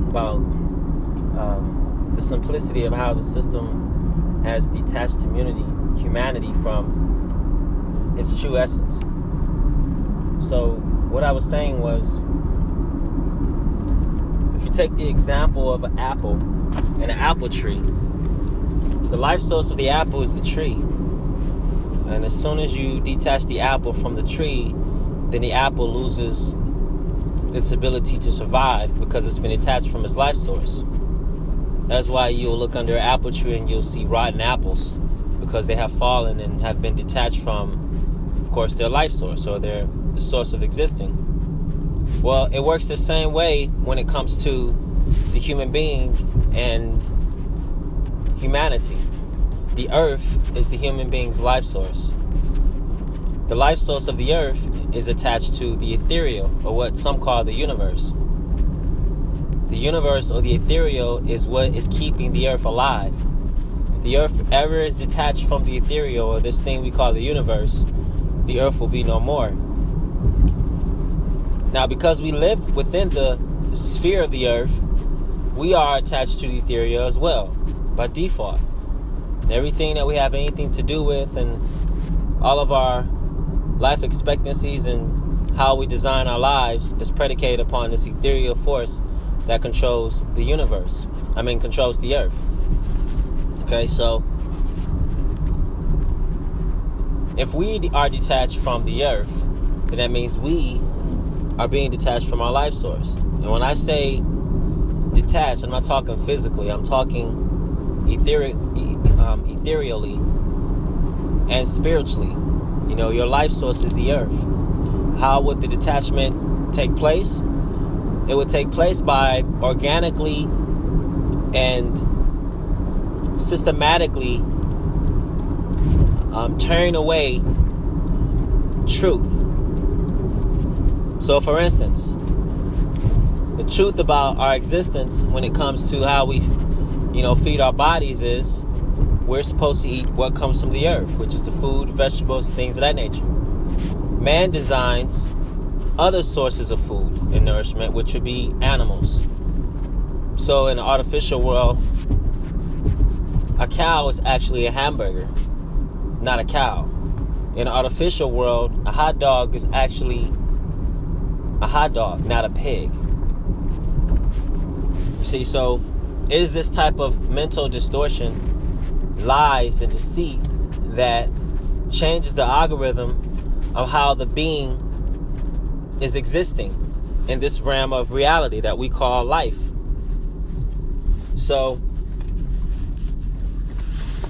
about the simplicity of how the system has detached humanity from its true essence. So what I was saying was, if you take the example of an apple and an apple tree, the life source of the apple is the tree. And as soon as you detach the apple from the tree, then the apple loses its ability to survive because it's been detached from its life source. That's why you'll look under an apple tree and you'll see rotten apples, because they have fallen and have been detached from, of course, their life source, or the source of existing. Well, it works the same way when it comes to the human being and humanity. The earth is the human being's life source. The life source of the earth is attached to the ethereal, or what some call the universe. The universe, or the ethereal, is what is keeping the earth alive. If the earth ever is detached from the ethereal, or this thing we call the universe, the earth will be no more. Now, because we live within the sphere of the earth, we are attached to the ethereal as well, by default. And everything that we have anything to do with, and all of our life expectancies and how we design our lives, is predicated upon this ethereal force that controls the universe. Controls the earth. Okay, so if we are detached from the earth, then that means we are being detached from our life source. And when I say detached, I'm not talking physically. I'm talking ethereally and spiritually. Your life source is the earth. How would the detachment take place? It would take place by organically and systematically turning away truth. So, for instance, the truth about our existence when it comes to how we, feed our bodies is we're supposed to eat what comes from the earth, which is the food, vegetables, and things of that nature. Man designs other sources of food and nourishment, which would be animals. So in the artificial world, a cow is actually a hamburger, not a cow. In the artificial world, a hot dog is actually a hot dog, not a pig. See, so is this type of mental distortion, lies and deceit, that changes the algorithm of how the being is existing in this realm of reality that we call life. So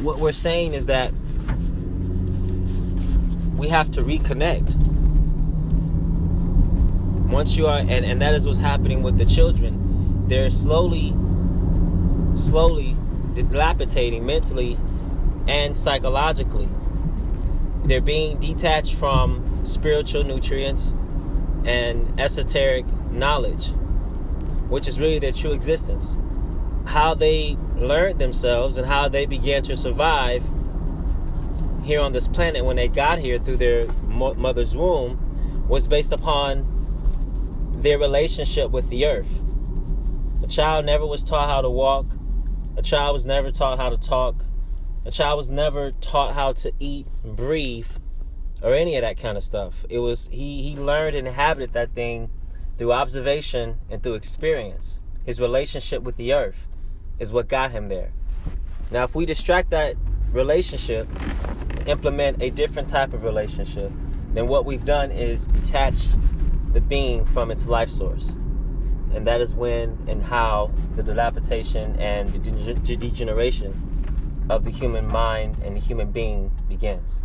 what we're saying is that we have to reconnect. Once you are, and that is what's happening with the children. They're slowly dilapidating mentally and psychologically. They're being detached from spiritual nutrients and esoteric knowledge, which is really their true existence. How they learned themselves and how they began to survive here on this planet when they got here through their mother's womb was based upon their relationship with the earth. A child never was taught how to walk. A child was never taught how to talk. A child was never taught how to eat, breathe, or any of that kind of stuff. It was he learned and inhabited that thing through observation and through experience. His relationship with the earth is what got him there. Now, if we distract that relationship, implement a different type of relationship, then what we've done is detach the being from its life source. And that is when and how the dilapidation and the degeneration of the human mind and the human being begins.